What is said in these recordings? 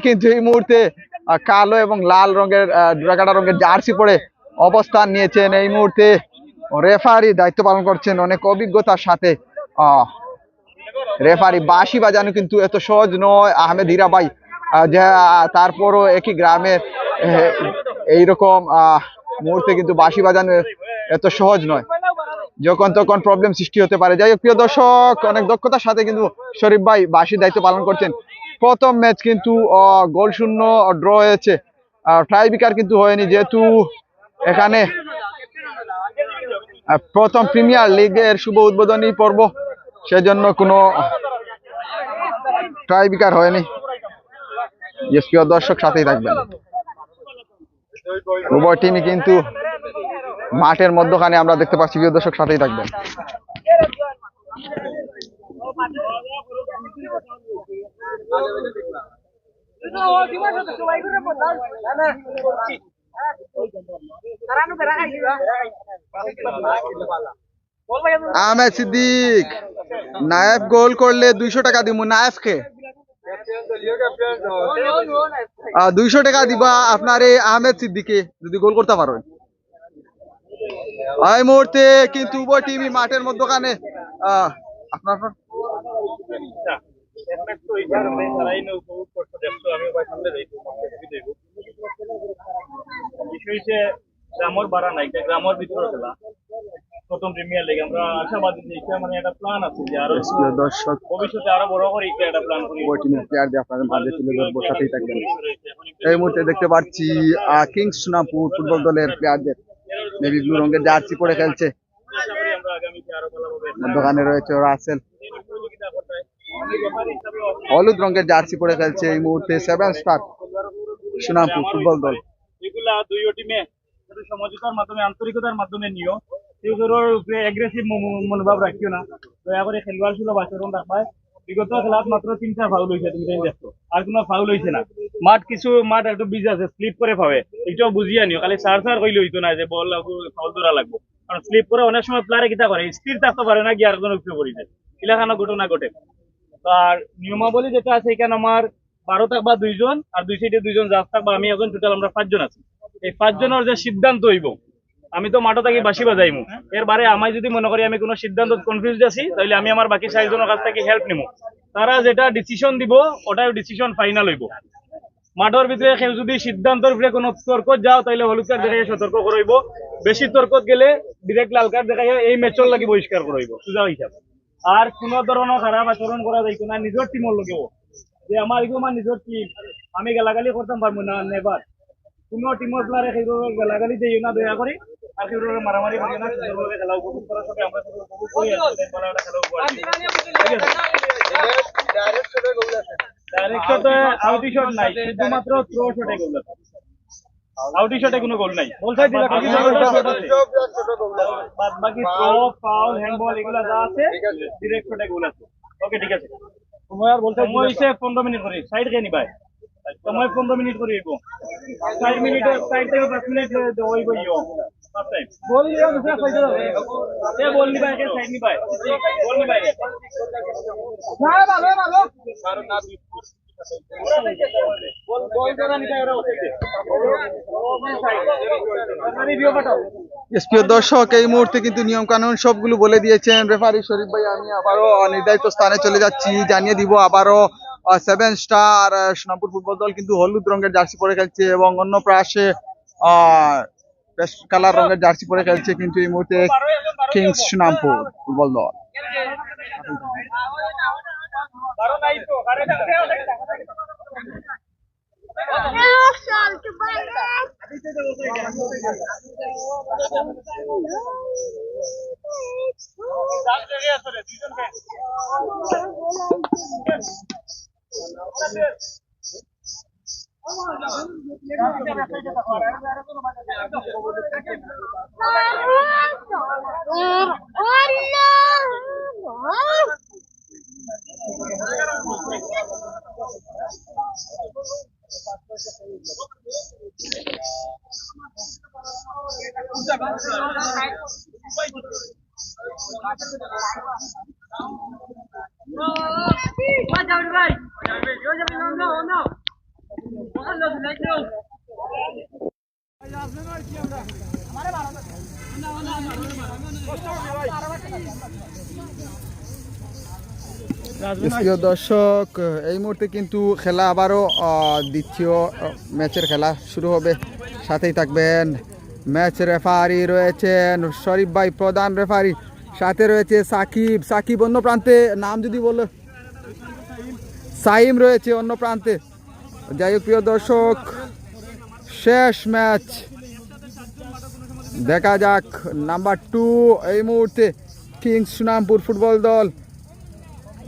কিন্তু এই মুহূর্তে কালো এবং লাল রঙের ডোরাকাটা রঙের জার্সি পরে অবস্থান নিয়েছেন। এই মুহূর্তে রেফারি দায়িত্ব পালন করছেন অনেক অভিজ্ঞতার সাথে। রেফারি বাঁশি বাজানো কিন্তু এত সহজ নয় আহমেদ হীরা ভাই, যে তারপরও একই গ্রামের এইরকম মুহূর্তে কিন্তু বাঁশি বাজানো এত সহজ নয়, যখন তখন প্রবলেম সৃষ্টি হতে পারে। যাই হোক প্রিয় দর্শক, অনেক দক্ষতার সাথে কিন্তু শরীফ ভাই বাঁশির দায়িত্ব পালন করছেন। প্রথম ম্যাচ কিন্তু গোল শূন্য ড্র হয়েছে, টাইব্রেকার কিন্তু হয়নি, যেহেতু এখানে প্রথম প্রিমিয়ার লিগের শুভ উদ্বোধনী পর্ব, সেজন্য কোনো টাইব্রেকার হয়নি। প্রিয় দর্শক সাথেই থাকবেন। উভয় টিমই কিন্তু মাঠের মধ্যখানে আমরা দেখতে পাচ্ছি। প্রিয় দর্শক সাথেই থাকবেন। আহমেদ সিদ্দিক নায়েব গোল করলে 200 টাকা দিব নায়েবকে। 200 টাকা দিবা আপনার এই আহমেদ সিদ্দিকে যদি গোল করতে পারো। এই মুহূর্তে কিন্তু উভয় টিমই মাঠের মধ্যখানে আপনার গ্রামের বাড়া নাই, গ্রামের ভিতরে খেলা প্রথম প্রিমিয়ার লিগ। আমরা আশাবাদী যে এটা মানে একটা প্ল্যান আছে যে আরো দর্শক ভবিষ্যতে আরো বড় করে একটা প্ল্যান করি। প্লেয়ার দিয়ে আপনাদের মাঝে তুলে ধরবো, সাথেই থাকবেন। এই মুহূর্তে দেখতে পাচ্ছি কিংস সোনাপুর ফুটবল দলের প্লেয়ারদের নেভি ব্লু রঙের জার্সি পরে খেলছে। মধ্যখানে রয়েছে রাসেল, হলুদ রঙের জার্সি পরে খেলছে এই মুহূর্তে 7 স্টার সোনাপুর ফুটবল দল। এগুলা দুই টিমে সমঝোতার মাধ্যমে আন্তরিকতার মাধ্যমে নিও, উপরে অ্যাগ্রেসিভ মনোভাব রাখিও না। দয়া করে খেলোয়াড় সুলভ আচরণ রাখবায়। বিগত খেলাত মাত্র 3টা ফাউল হয়েছে, তুমি দেখো আর কোনো ফাউল হয়েছে না। মাঠ একটু বিজ আছে, স্লিপ করে পাবে, এটাও বুঝিয়া নিও। খালি সার কইলে হইতো না যে বল ফাউল ধরা লাগবে, কারণ স্লিপ করে অনেক সময় প্লেয়ারে কিতা করে স্থির থাকতে পারে না, গিয়ে আরেকজন উপরে পড়ে যায়, এলাকানো ঘটনা ঘটে। আর নিয়মাবলী যেটা আছে এখানে আমার 12 থাকবা 2 জন, আর 2 সাইডে 2 জন জাজ থাকবা, আমি এখন টোটাল আমরা 5 জন আছি। এই 5 জনের যে সিদ্ধান্ত হইব, আমি তো মাঠে থাকি বাঁশি বাজাইমু, এর বারে আমায় যদি মনে করি আমি কোনো সিদ্ধান্ত কনফিউজ আছি, তাহলে আমি আমার বাকি 6 জনের কাছ থেকে হেল্প নিব। তারা যেটা ডিসিশন দিব ওটাই ডিসিশন ফাইনাল হইব। মাঠের ভিতরে কেউ যদি সিদ্ধান্তের উপরে কোনো তর্ক যাও, তাহলে হলুদ কার্ড দেখাই সতর্ক করাইব। বেশি তর্ক গেলে ডিরেক্ট লাল কার্ড দেখাই এই ম্যাচের লাগি বহিষ্কার করাইব, সোজা হিসাব। আর কোনো ধরনের খারাপ আচরণ করা যাইতো না নিজের টিমের লগেও, যে আমার এগুলো আমার নিজের টিম, আমি গালাগালি করতাম পারবো না। নেবার কোনো টিমের প্লেয়ারে সেইভাবে গালাগালি দিই না, দয়া করি। আর সেইভাবে মারামারি করি না, সুন্দরভাবে খেলা উপভোগ করার সাথে আমরা উপভোগ করি। ডাইরেক্ট শটে আউট শট নাই, শুধুমাত্র থ্রো শটে গোল আছে। আউট শটে কোনো গোল নাই, বলছাই দিলা কি বাদ বাকি থ্রো ফাউল হ্যান্ডবল এগুলা যা আছে ডাইরেক্ট শটে গোল আছে। ওকে ঠিক আছে, সময় আর বলতে সময় হইছে 15 মিনিট করে সাইড কে নিবাই, সময় 15 মিনিট করে হইব। 5 মিনিট সাইড থেকে 5 মিনিট হইব ইও ফার্স্ট টাইম বল লিয়া দুসরা সাইড যাবে এ বল নিবাই কে সাইড নিবাই বল নিবাই না ভালো কারণ না বল বল করা নিতে এরা হচ্ছে প্রিয় দর্শক, এই মুহূর্তে কিন্তু নিয়ম কানুন সবগুলো বলে দিয়েছেন রেফারি শরীফ ভাই। আমি আবারও নির্ধারিত স্থানে চলে যাচ্ছি, জানিয়ে দিব আবারও 7 স্টার সোনাপুর ফুটবল দল কিন্তু হলুদ রঙের জার্সি পরে খেলছে এবং অন্য পাশে পেস্ট কালার রঙের জার্সি পরে খেলছে কিন্তু এই মুহূর্তে কিংস সোনাপুর ফুটবল দল। প্রিয় দর্শক, এই মুহূর্তে কিন্তু খেলা আবারও দ্বিতীয় ম্যাচের খেলা শুরু হবে, সাথেই থাকবেন। ম্যাচ রেফারি রয়েছেন শরীফ ভাই, প্রধান রেফারি, সাথে রয়েছে সাকিব। সাকিব অন্য প্রান্তে, নাম যদি বলো। সাইম রয়েছে অন্য প্রান্তে। যাই হোক প্রিয় দর্শক, শেষ ম্যাচ, দেখা যাক। নাম্বার 2 এই মুহূর্তে কিংস সুনামপুর ফুটবল দল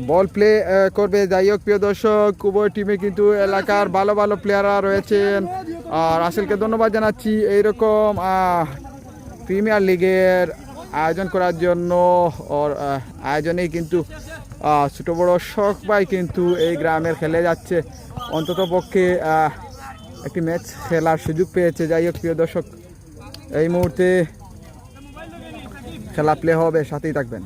বল প্লে করবে। যাই হোক প্রিয় দর্শক, উভয় টিমে কিন্তু এলাকার ভালো ভালো প্লেয়াররা রয়েছেন। আর রাসেলকে ধন্যবাদ জানাচ্ছি এইরকম প্রিমিয়ার লিগের আয়োজন করার জন্য। ওর আয়োজনেই কিন্তু ছোটো বড়ো সবাই কিন্তু এই গ্রামের খেলে যাচ্ছে, অন্তত পক্ষে একটি ম্যাচ খেলার সুযোগ পেয়েছে। যাই হোক প্রিয় দর্শক, এই মুহূর্তে খেলা প্লে হবে, সাথেই থাকবেন।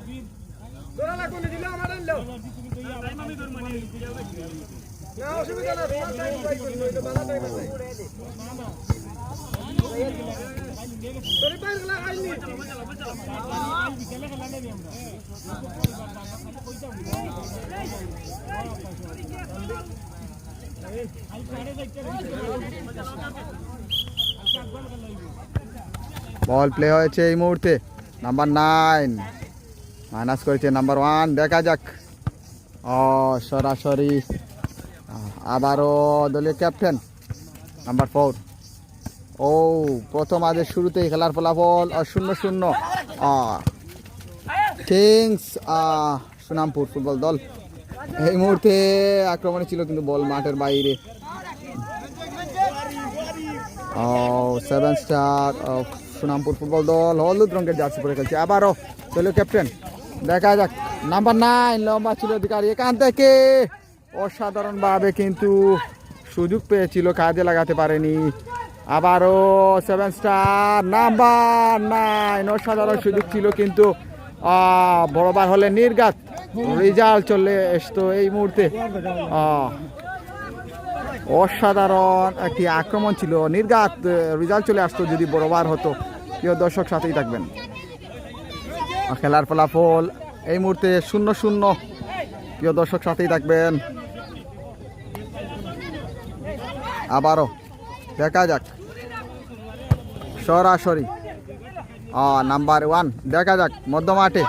বল প্লে হয়েছে এই মুহূর্তে। নাম্বার 9 মাইনাস করেছে নাম্বার 1। দেখা যাক। সরাসরি আবারও দলীয় ক্যাপ্টেন নাম্বার 4। প্রথম আজের শুরুতেই খেলার ফলাফল 0-0 কিংস সুনামপুর ফুটবল দল। এই মুহূর্তে আক্রমণে ছিল কিন্তু বল মাঠের বাইরে। 7 স্টার সুনামপুর ফুটবল দল হলুদ রঙের জার্সি পরে খেলছে। আবারও দলীয় ক্যাপ্টেন, দেখা যাক। নাম্বার 9 লম্বা ছিল অধিকারী, এখান থেকে অসাধারণভাবে কিন্তু সুযোগ পেয়েছিল, কাজে লাগাতে পারেনি। আবারও 7 স্টার নাম্বার 9, অসাধারণ সুযোগ ছিল কিন্তু বড়বার হলে নির্ঘাত রেজাল্ট চলে আসতো। এই মুহূর্তে অসাধারণ একটি আক্রমণ ছিল, নির্ঘাত রেজাল্ট চলে আসতো যদি বড়বার হতো। প্রিয় দর্শক, সাথেই থাকবেন। খেলার ফলাফল এই মুহূর্তে 0-0। প্রিয় দর্শক, সাথেই থাকবেন। আবারও দেখা যাক সরাসরি নাম্বার 1, দেখা যাক মধ্য মাঠে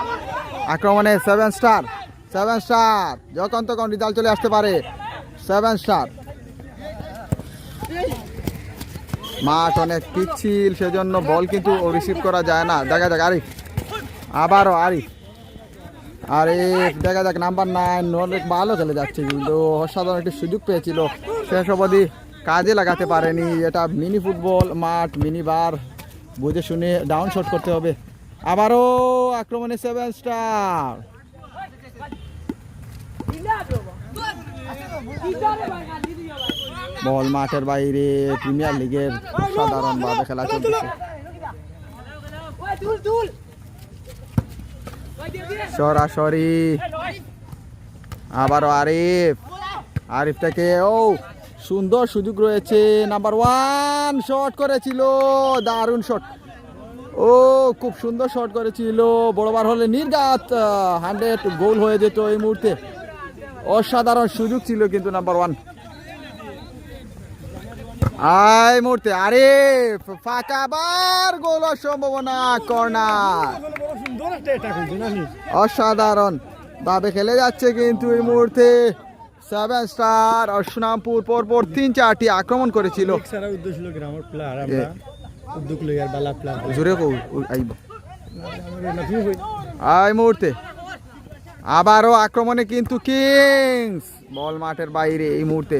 আক্রমণে 7 স্টার যখন তখন রেজাল্ট চলে আসতে পারে। 7 স্টার মাঠ অনেক পিচ্ছিল, সেজন্য বল কিন্তু রিসিভ করা যায় না। দেখা যাক আরিফ, আবারও আরিফ, দেখা যাক নাম্বার 9 অনেক ভালো খেলে যাচ্ছে, কিন্তু অসাধারণ একটি সুযোগ পেয়েছিল, শেষ অবধি কাজে লাগাতে পারেনি। এটা মিনি ফুটবল মাঠ, মিনি বার, বুঝে শুনে ডাউন শট করতে হবে। আবারও আক্রমণে 7 স্টার। বল মাঠের বাইরে, প্রিমিয়ার লিগের সাধারণভাবে খেলা চলতেছে। সরাসরি আবারও আরিফ থেকে সুন্দর সুযোগ রয়েছে। নাম্বার 1 শট করেছিল, দারুণ শট, খুব সুন্দর শট করেছিল। বড়বার হলে নির্ঘাত 100 গোল হয়ে যেত। এই মুহূর্তে অসাধারণ সুযোগ ছিল কিন্তু নাম্বার 1। এই মুহূর্তে আরিফ ফাঁকা বার, গোল সম্ভাবনা, কর্নার। অসাধারণ ভাবে খেলে যাচ্ছে কিন্তু এই মুহূর্তে 7 স্টার আর সুনামপুর পরপর 3-4টি আক্রমণ করেছিল। এই মুহূর্তে আবারও আক্রমণে কিন্তু কিংস, বল মাঠের বাইরে। এই মুহূর্তে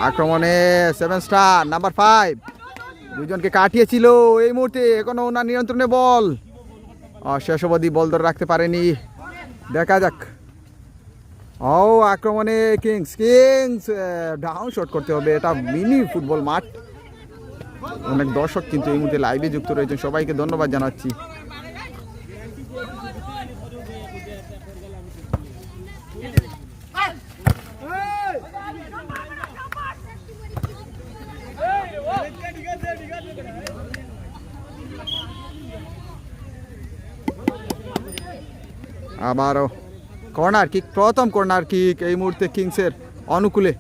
আক্রমণে 7 স্টার নাম্বার 5 দুজনকে কাটিয়েছিল। এই মুহূর্তে এখনো ওনার নিয়ন্ত্রণে বল, শেষ অবধি বল ধরে রাখতে পারেনি। দেখা যাক। আক্রমণে কিংস ডাউন শট করতে হবে। এটা মিনি ফুটবল মাঠ, অনেক দর্শক কিন্তু এই মুহূর্তে লাইভে যুক্ত রয়েছেন, সবাইকে ধন্যবাদ জানাচ্ছি। আবারও কর্নার কিক, প্রথম কর্নার কিক এই মুহূর্তে কিংসের অনুকূলে।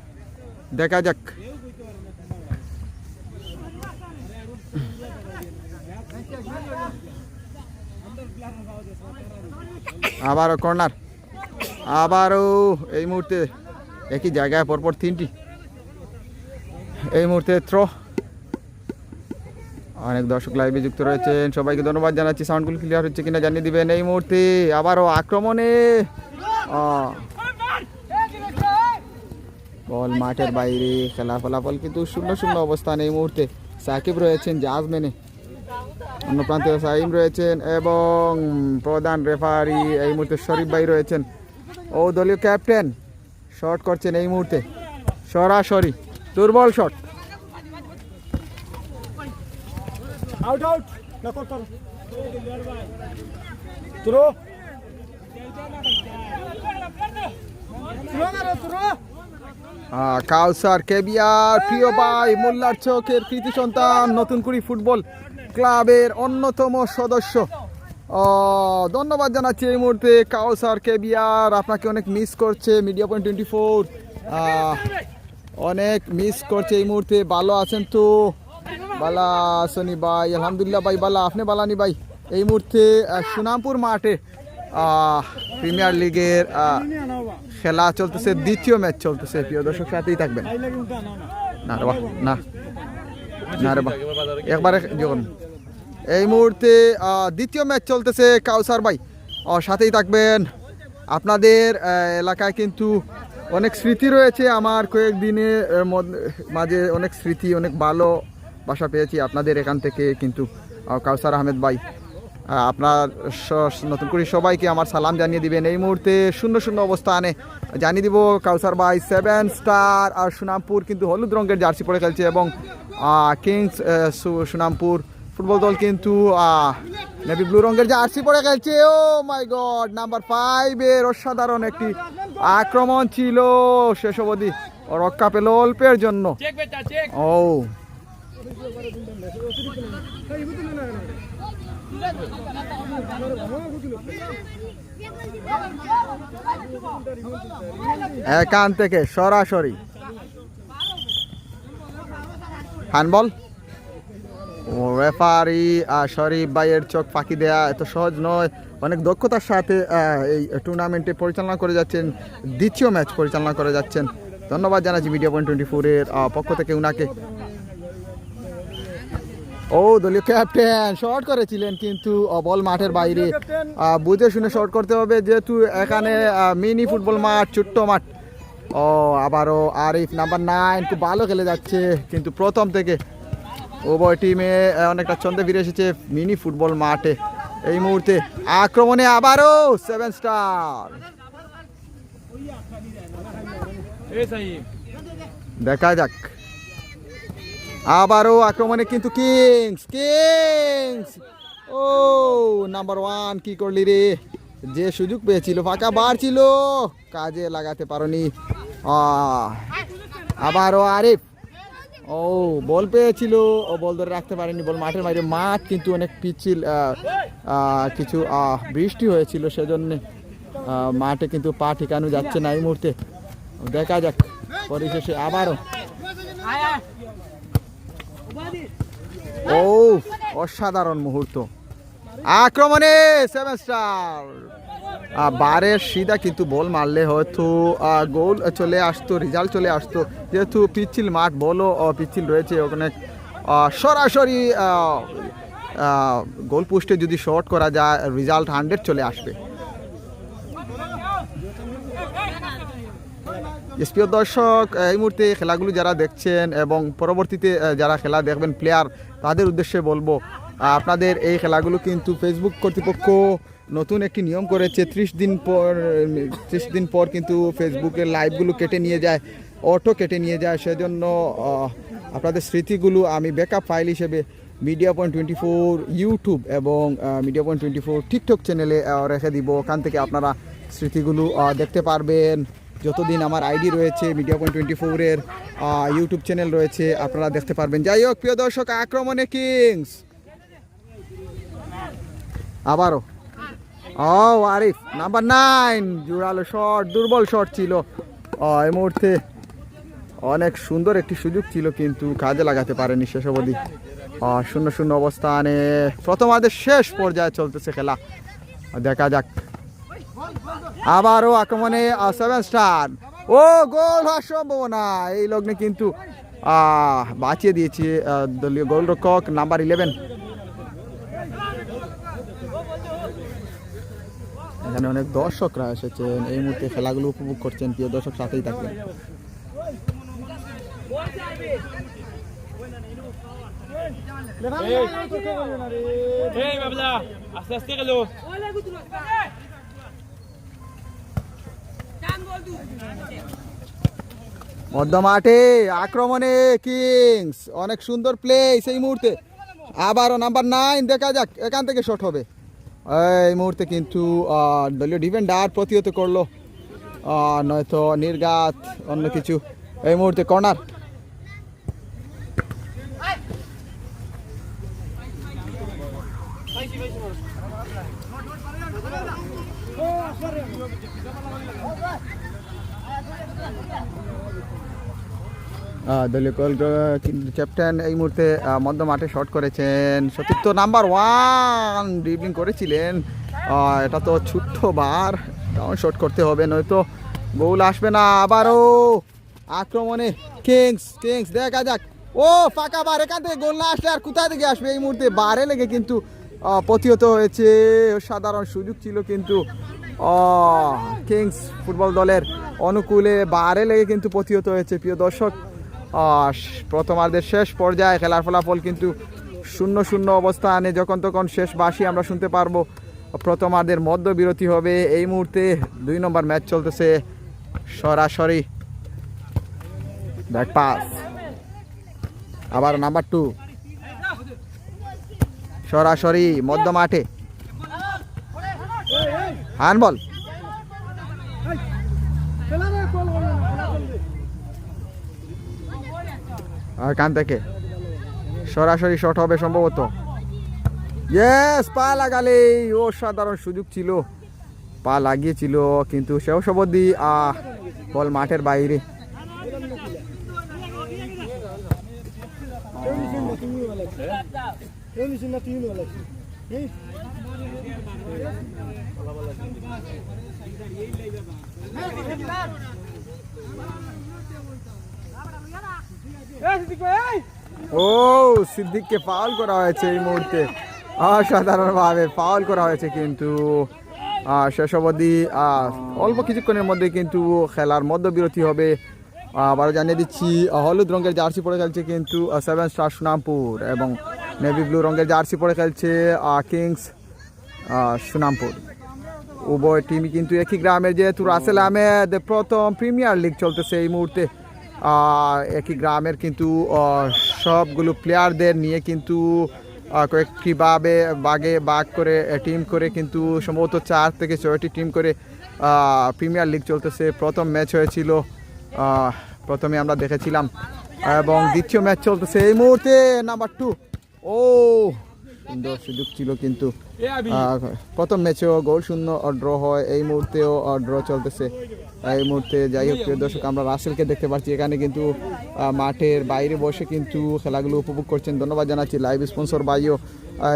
দেখা যাক। আবারও কর্নার, আবারও এই মুহূর্তে একই জায়গায় পরপর তিনটি। এই মুহূর্তে থ্রো। অনেক দর্শক লাইভে যুক্ত রয়েছেন, সবাইকে ধন্যবাদ জানাচ্ছি। সাউন্ডগুলো ক্লিয়ার হচ্ছে কিনা জানিয়ে দিবেন। এই মুহূর্তে আবারও আক্রমণে বল মাঠের বাইরে, খেলা ফলাফল কিন্তু 0-0 অবস্থান। এই মুহূর্তে সাকিব রয়েছেন জাজমেনে, অন্য প্রান্তে সাইম রয়েছেন এবং প্রধান রেফারি এই মুহূর্তে শরীফ ভাই রয়েছেন। ও দলীয় ক্যাপ্টেন শট করছেন এই মুহূর্তে, সরাসরি দুর্বল শট। আউট আউট না করতাম তুরো কাউসার কেবিয়ার, প্রিয় ভাই মোল্লার চোখের কৃতি সন্তান, নতুন কুড়ি ফুটবল ক্লাবের অন্যতম সদস্য। ধন্যবাদ জানাচ্ছি এই মুহূর্তে কাউসার কেবিয়ার, আপনাকে অনেক মিস করছে মিডিয়া পয়েন্ট 24, অনেক মিস করছে এই মুহূর্তে। ভালো আছেন তো? বালা সনি ভাই, আলহামদুলিল্লাহ ভাই বালা, আপনি বালানি ভাই। এই মুহূর্তে সুনামপুর মাঠে প্রিমিয়ার লিগের খেলা চলতেছে, দ্বিতীয় ম্যাচ চলতেছে। প্রিয় দর্শক সাথেই থাকবেন। না রে বাহ, না না রে বাহ, একবারে যখন এই মুহূর্তে দ্বিতীয় ম্যাচ চলতেছে কাউসার ভাই, সাথেই থাকবেন। আপনাদের এলাকায় কিন্তু অনেক স্মৃতি রয়েছে, আমার কয়েকদিনের মাঝে অনেক স্মৃতি, অনেক ভালো বাসা পেয়েছি আপনাদের এখান থেকে। কিন্তু কাউসার আহমেদ ভাই, আপনার নতুন করে সবাইকে আমার সালাম জানিয়ে দিবেন। এই মুহূর্তে 0-0 অবস্থানে জানিয়ে দিব কাউসার ভাই 7 স্টার আর সুনামপুর কিন্তু হলুদ রঙের জার্সি পরে খেলছে এবং কিংস সুনামপুর ফুটবল দল কিন্তু নেভি ব্লু রঙের জার্সি পরে খেলছে। ও মাই গড, নাম্বার 5 এর অসাধারণ একটি আক্রমণ ছিল, শেষ অবধি রক্ষা পেল অল্পের জন্য। ও এখান থেকে সরাসরি হ্যান্ডবল। রেফারি শরীফ ভাইয়ের চোখ ফাঁকি দেয়া এত সহজ নয়, অনেক দক্ষতার সাথে এই টুর্নামেন্টে পরিচালনা করে যাচ্ছেন, দ্বিতীয় ম্যাচ পরিচালনা করে যাচ্ছেন। ধন্যবাদ জানাচ্ছি মিডিয়া পয়েন্ট 24 এর পক্ষ থেকে উনাকে। ও দলীয় ক্যাপ্টেন শর্ট করেছিলেন কিন্তু বল মাঠের বাইরে, বুঝে শুনে শর্ট করতে হবে যেহেতু এখানে মিনি ফুটবল মাঠ, ছোট্ট মাঠ। আবারও আরিফ নাম্বার 9 খুব ভালো খেলে যাচ্ছে, কিন্তু প্রথম থেকে উভয় টিমে অনেকটা ছন্দে ফিরে এসেছে মিনি ফুটবল মাঠে। এই মুহূর্তে আক্রমণে আবারও 7 স্টার। দেখা যাক, আবারও আক্রমণে কিন্তু কিংস। ও নাম্বার 1 কি করলি রে, যে সুযোগ পেয়েছিল, ফাঁকা বার ছিল, কাজে লাগাতে পারোনি। আবারও আরিফ, ও বল পেয়েছিল, ও বল ধরে রাখতে পারেনি, বল মাঠের বাইরে। মাঠ কিন্তু অনেক পিচ্ছিল, কিছু বৃষ্টি হয়েছিল সেজন্য মাঠে কিন্তু পা ঠিকানো যাচ্ছে না এই মুহূর্তে। দেখা যাক পরিশেষে আবারও ও অসাধারণ মুহূর্ত আক্রমণে 7 স্টার। বারের সিধা কিন্তু বল মারলে হয়তো গোল চলে আসতো, রেজাল্ট চলে আসতো, যেহেতু পিচ্ছিল মাঠ, বলও পিচ্ছিল রয়েছে ওখানে। সরাসরি গোল পোস্টে যদি শট করা যায় রেজাল্ট 100 চলে আসবে। প্রিয় দর্শক, এই মুহূর্তে খেলাগুলো যারা দেখছেন এবং পরবর্তীতে যারা খেলা দেখবেন প্লেয়ার, তাদের উদ্দেশ্যে বলবো আপনাদের এই খেলাগুলো কিন্তু ফেসবুক কর্তৃপক্ষ নতুন একটি নিয়ম করেছে। 30 দিন পর কিন্তু ফেসবুকের লাইভগুলো কেটে নিয়ে যায়, অটো কেটে নিয়ে যায়। সেজন্য আপনাদের স্মৃতিগুলো আমি ব্যাকআপ ফাইল হিসেবে মিডিয়া পয়েন্ট 24 ইউটিউব এবং মিডিয়া পয়েন্ট 24 টিকটক চ্যানেলে রেখে দিব। ওখান থেকে আপনারা স্মৃতিগুলো দেখতে পারবেন যতদিন আমার আইডি রয়েছে মিডিয়া পয়েন্ট 24-এর ইউটিউব চ্যানেল রয়েছে, আপনারা দেখতে পারবেন। যাই হোক প্রিয় দর্শক, আক্রমণে কিংস আবারও আরিফ নাম্বার 9 জোরালো শট, দুর্বল শট ছিল এই মুহূর্তে। অনেক সুন্দর একটি সুযোগ ছিল কিন্তু কাজে লাগাতে পারেনি শেষ অবধি। 0-0 অবস্থানে প্রথমার্ধের শেষ পর্যায়ে চলতেছে খেলা, দেখা যাক। আবারও আক্রমণে 7 স্টার, ও গোল হওয়ার সম্ভাবনা এই লগ্নে কিন্তু বাঁচিয়ে দিয়েছে দলীয় গোলরক্ষক নাম্বার 11। এখানে অনেক দর্শকরা এসেছেন এই মুহূর্তে, খেলাগুলো উপভোগ করছেন। প্রিয় দর্শক সাথেই থাকবেন। মধ্যমাঠে আক্রমণে কিংস, অনেক সুন্দর প্লে সেই মুহূর্তে। আবারও নাম্বার 9, দেখা যাক এখান থেকে শট হবে। এই মুহূর্তে কিন্তু দলীয় ডিফেন্ডার প্রতিহত করলো, নয়তো নির্ঘাত অন্য কিছু। এই মুহূর্তে কর্নার, দলীয় ক্যাপ্টেন এই মুহূর্তে মধ্য মাঠে শট করেছেন। সতীর্থ নাম্বার 1 ড্রিবলিং করেছিলেন, এটা তো ছোট্ট বার, শট করতে হবে নয়তো গোল আসবে না। আবারও আক্রমণে কিংস, দেখা যাক, ও ফাঁকা বার, এখান থেকে গোল না আসলে আর কোথায় থেকে আসবে। এই মুহূর্তে বারে লেগে কিন্তু প্রতিহত হয়েছে, সাধারণ সুযোগ ছিল কিন্তু কিংস ফুটবল দলের অনুকূলে বারে লেগে কিন্তু প্রতিহত হয়েছে। প্রিয় দর্শক, প্রথমার্ধের শেষ পর্যায়ে খেলার ফলাফল কিন্তু 0-0 অবস্থানে। যখন তখন শেষ বাঁশি আমরা শুনতে পারবো। প্রথমার্ধের মধ্য বিরতি হবে। এই মুহূর্তে 2 নম্বর ম্যাচ চলতেছে। সরাসরি ব্যাক পাস, আবার নাম্বার 2 সরাসরি মধ্য মাঠে হ্যান্ডবল। এখান থেকে সরাসরি শট হবে সম্ভবত। ইয়েস, পা লাগালে অসাধারণ সুযোগ ছিল, পা লাগিয়েছিল কিন্তু শেষ অবধি বল মাঠের বাইরে। ও সিদ্দিককে ফাউল করা হয়েছে এই মুহূর্তে, অসাধারণভাবে ফাউল করা হয়েছে কিন্তু শেষ অবধি অল্প কিছুক্ষণের মধ্যে কিন্তু খেলার মধ্যবিরতি হবে। আবারও জানিয়ে দিচ্ছি, হলুদ রঙের জার্সি পরে খেলছে কিন্তু 7 স্টার সুনামপুর, এবং নেভি ব্লু রঙের জার্সি পরে খেলছে কিংস সুনামপুর। উভয় টিমই কিন্তু একই গ্রামের, যেহেতু রাসেল আহমেদ প্রথম প্রিমিয়ার লিগ চলতেছে এই মুহূর্তে। একই গ্রামের কিন্তু সবগুলো প্লেয়ারদের নিয়ে কিন্তু কয়েকটি ভাগ করে টিম করে কিন্তু সম্ভবত 4 থেকে 6টি টিম করে প্রিমিয়ার লিগ চলতেছে। প্রথম ম্যাচ হয়েছিল, প্রথমে আমরা দেখেছিলাম, এবং দ্বিতীয় ম্যাচ চলতেছে এই মুহূর্তে। নাম্বার 2, ও সুন্দর সুযোগ ছিল কিন্তু প্রথম ম্যাচেও গোল 0 ড্র হয়, এই মুহূর্তেও ড্র চলতেছে এই মুহূর্তে। যাই হোক প্রিয় দর্শক, আমরা রাসেলকে দেখতে পাচ্ছি এখানে কিন্তু মাঠের বাইরে বসে কিন্তু খেলাগুলো উপভোগ করছেন। ধন্যবাদ জানাচ্ছি লাইভ স্পন্সর ভাইও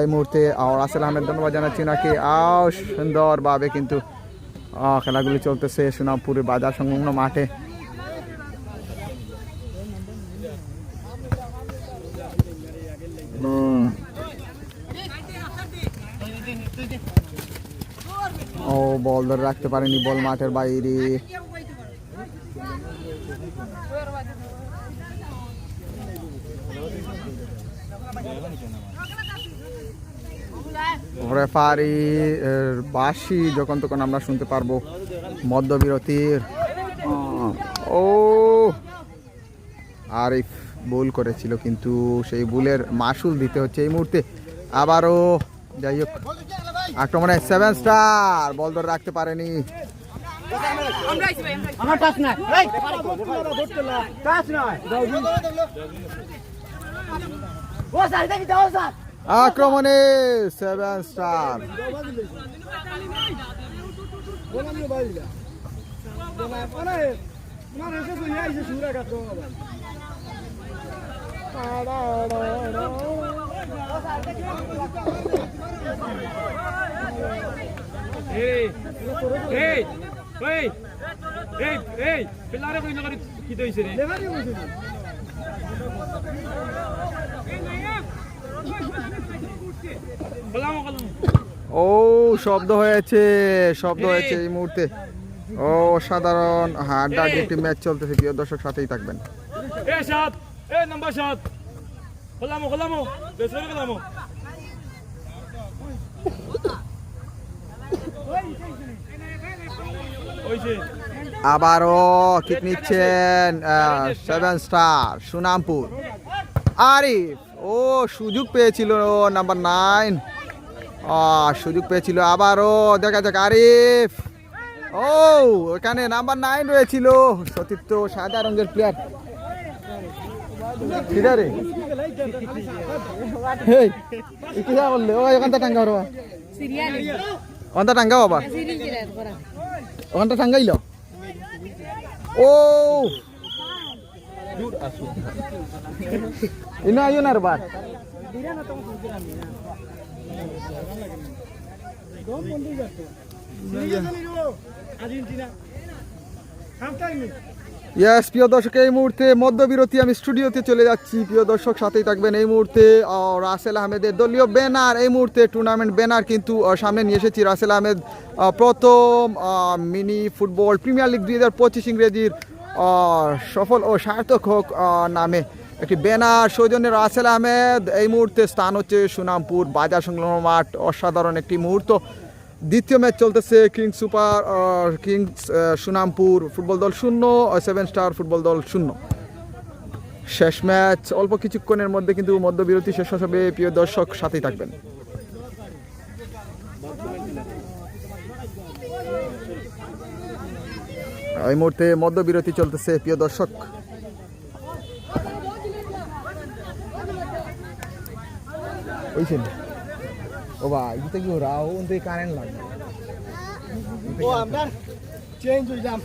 এই মুহূর্তে, রাসেল আহমেদ ধন্যবাদ জানাচ্ছি নাকি। সুন্দরভাবে কিন্তু খেলাগুলি চলতেছে সুনামপুরের বাজার সংলগ্ন মাঠে। ও বল ধরে রাখতে পারেনি, বল মাঠের বাইরে। রেফারি বাঁশি যখন তখন আমরা শুনতে পারবো মধ্যবিরতির। ও আরিফ ভুল করেছিল কিন্তু সেই ভুলের মাসুল দিতে হচ্ছে এই মুহূর্তে। আবারও যাই হোক আক্রমণে 7 স্টার, বল ধরে রাখতে পারেনি আমার টাচ নাই টাচ নাই ও স্যার দেখি দাও স্যার আক্রমণে 7 স্টার। పిల్లారే పోయిన কি হইছে রে ও শব্দ হয়েছে এই মুহূর্তে। ও সাধারণ হাড্ডাহাড্ডি একটি ম্যাচ চলতেছে, প্রিয় দর্শক সাথেই থাকবেন। সাত নাম্বার 7 খোলামো বেসরে খোলামো ওইছে আবারও কিক নিচ্ছেন 7 স্টার সুনামপুর। আরিফ ও সুযোগ পেয়েছিল নাম্বার 9, সুযোগ পেয়েছিল। আবারও দেখা যাক আরিফ, ও ওখানে নাম্বার 9 রয়েছিল, সতীর্থ সাদা রঙের প্লেয়ার। কিদারে হেই কি বললে ও এখানটা টাঙ্গা বাবা, ওখানটা টাঙ্গা বাবা, ওখানটা টাঙ্গাইল। ও ইনো আইও না বার ইয়েস প্রিয় দর্শক, এই মুহূর্তে মধ্যবিরতি, আমি স্টুডিওতে চলে যাচ্ছি। প্রিয় দর্শক সাথেই থাকবেন। এই মুহূর্তে রাসেল আহমেদের দলীয় ব্যানার, এই মুহূর্তে টুর্নামেন্ট ব্যানার কিন্তু সামনে নিয়ে এসেছি। রাসেল আহমেদ প্রথম মিনি ফুটবল প্রিমিয়ার লিগ 2025 ইংরেজির সফল ও সার্থক হোক নামে একটি ব্যানার সৌজন্যে রাসেল আহমেদ। এই মুহূর্তে স্থান হচ্ছে সুনামপুর বাজার সংলগ্ন মাঠ। অসাধারণ একটি মুহূর্ত। দ্বিতীয় ম্যাচ চলতেছে কিংস সুনামপুর ফুটবল দল 0, 7 স্টার ফুটবল দল 0। শেষ ম্যাচ অল্প কিছুক্ষণের মধ্যে কিন্তু মধ্যবিরতি শেষ হবে। প্রিয় দর্শক সাথেই থাকবেন। এই মুহূর্তে মধ্যবিরতি চলতেছে প্রিয় দর্শক। ওইছেন ও ভাই এটা কি রাও উনতে কারেন্ট লাগবে ও আমরা চেঞ্জ হইলাম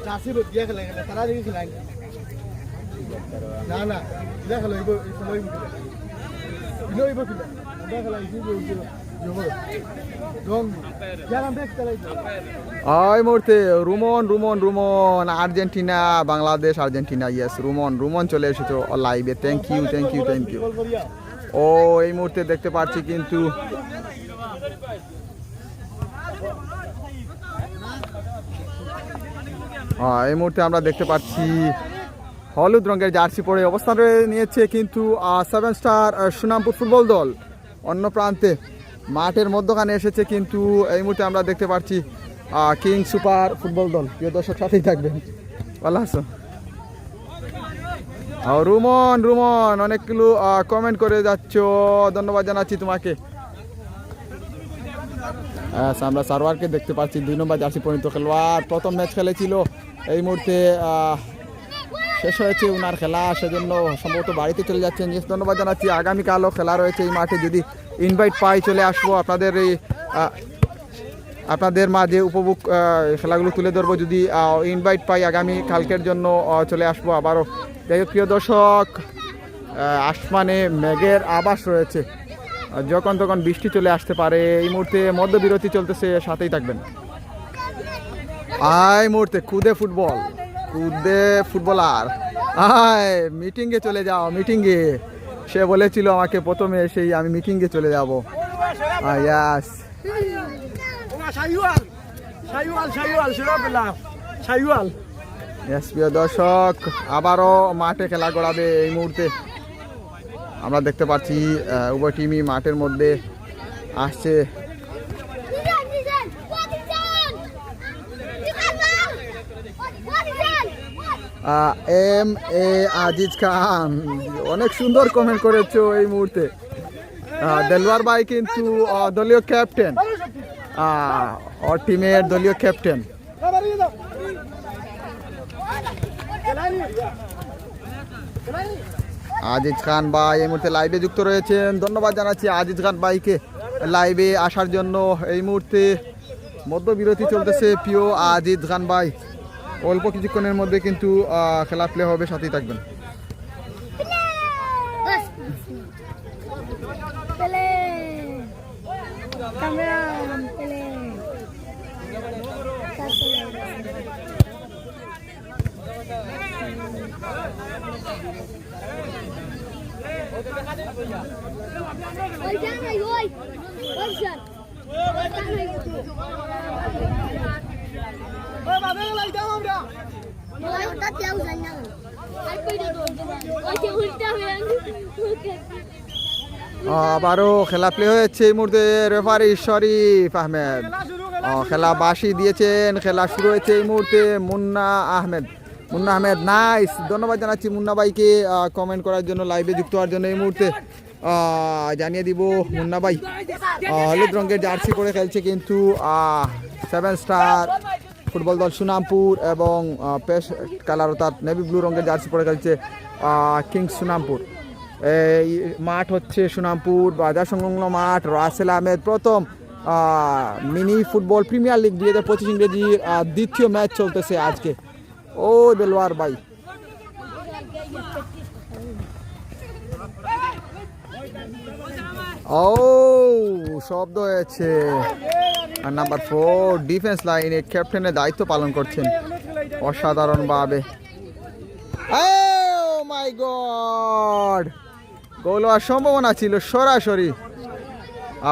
চাষি দিয়া খেলা গেলে তারা দেখি খেলাই না দিয়া খেলা হইব হইব কিনা দিয়া খেলা হইব এই মুহূর্তে Rumon Argentina Bangladesh Argentina, yes Rumon চলে এসেছো লাইভে। Thank you. ও এই মুহূর্তে দেখতে পাচ্ছি কিন্তু এই মুহূর্তে আমরা দেখতে পাচ্ছি হলুদ রঙের জার্সি পরে অবস্থান নিয়েছে কিন্তু 7 স্টার সুনামপুর ফুটবল দল। অন্য প্রান্তে মাঠের মধ্যখানে এসেছে কিন্তু এই মুহূর্তে আমরা দেখতে পাচ্ছি কিং সুপার ফুটবল দল। প্রিয় দর্শক সাথেই থাকবেন। ভালো আছো? রুমন অনেকগুলো কমেন্ট করে যাচ্ছ, ধন্যবাদ জানাচ্ছি তোমাকে। আমরা সার্ভারকে দেখতে পাচ্ছি 2 নম্বর জার্সি পরিণত খেলোয়াড়। প্রথম ম্যাচ খেলেছিল, এই মুহূর্তে শেষ হয়েছে ওনার খেলা, সেজন্য সম্ভবত বাড়িতে চলে যাচ্ছেন। ধন্যবাদ জানাচ্ছি। আগামীকালও খেলা রয়েছে এই মাঠে, যদি ইনভাইট পাই চলে আসবো আপনাদের এই আপনাদের মাঝে উপভোগ খেলাগুলো তুলে ধরবো। যদি ইনভাইট পাই আগামী কালকের জন্য চলে আসবো আবারও। যাই হোক প্রিয় দর্শক, আসমানে মেঘের আভাস রয়েছে, যখন তখন বৃষ্টি চলে আসতে পারে। এই মুহূর্তে মধ্যবিরতি চলতেছে, সাথেই থাকবেন। এই মুহূর্তে খুদে ফুটবলার মিটিংয়ে চলে যাও। মিটিংয়ে সে বলেছিল আমাকে প্রথমে এসেই আমি মিটিংয়ে চলে যাবো। ইয়াস প্রিয় দর্শক, আবারও মাঠে খেলা গড়াবে। এই মুহূর্তে আমরা দেখতে পাচ্ছি উভয় টিমই মাঠের মধ্যে আসছে। MA আজিজ খান অনেক সুন্দর কমেন্ট করেছো এই মুহূর্তে। দেলওয়ার ভাই কিন্তু দলীয় ক্যাপ্টেন, টিমের দলীয় ক্যাপ্টেন। আজিজ খান ভাই এই মুহূর্তে লাইভে যুক্ত রয়েছেন, ধন্যবাদ জানাচ্ছি আজিজ খান ভাইকে লাইভে আসার জন্য। এই মুহূর্তে মধ্যবিরতি চলতেছে, প্রিয় আজিজ খান ভাই অল্প কিছুক্ষণের মধ্যে কিন্তু খেলা প্লে হবে, সাথেই থাকবেন। আবারও খেলা প্লে হয়েছে এই মুহূর্তে, রেফারি শরীফ আহমেদ খেলা বাঁশি দিয়েছেন, খেলা শুরু হয়েছে এই মুহূর্তে। মুন্না আহমেদ নাইস, ধন্যবাদ জানাচ্ছি মুন্না ভাইকে কমেন্ট করার জন্য, লাইভে যুক্ত হওয়ার জন্য। এই মুহূর্তে জানিয়ে দিব মুন্না ভাই হলুদ রঙের জার্সি পরে খেলছে কিন্তু 7 স্টার ফুটবল দল সুনামপুর, এবং পেশ কালার অর্থাৎ নেভি ব্লু রঙের জার্সি পরে খেলছে কিংস সুনামপুর। এই মাঠ হচ্ছে সুনামপুর বাজার সংলগ্ন মাঠ, রাসেল আহমেদ প্রথম মিনি ফুটবল প্রিমিয়ার লিগ 2025 ইংরেজির দ্বিতীয় ম্যাচ চলতেছে আজকে। ও দেলোয়ার ভাই ও শব্দ হয়েছে। আর নাম্বার 4 ডিফেন্স লাইনে ক্যাপ্টেনের দায়িত্ব পালন করছেন অসাধারণভাবে। ও মাই গড, গোল হওয়ার সম্ভাবনা ছিল সরাসরি।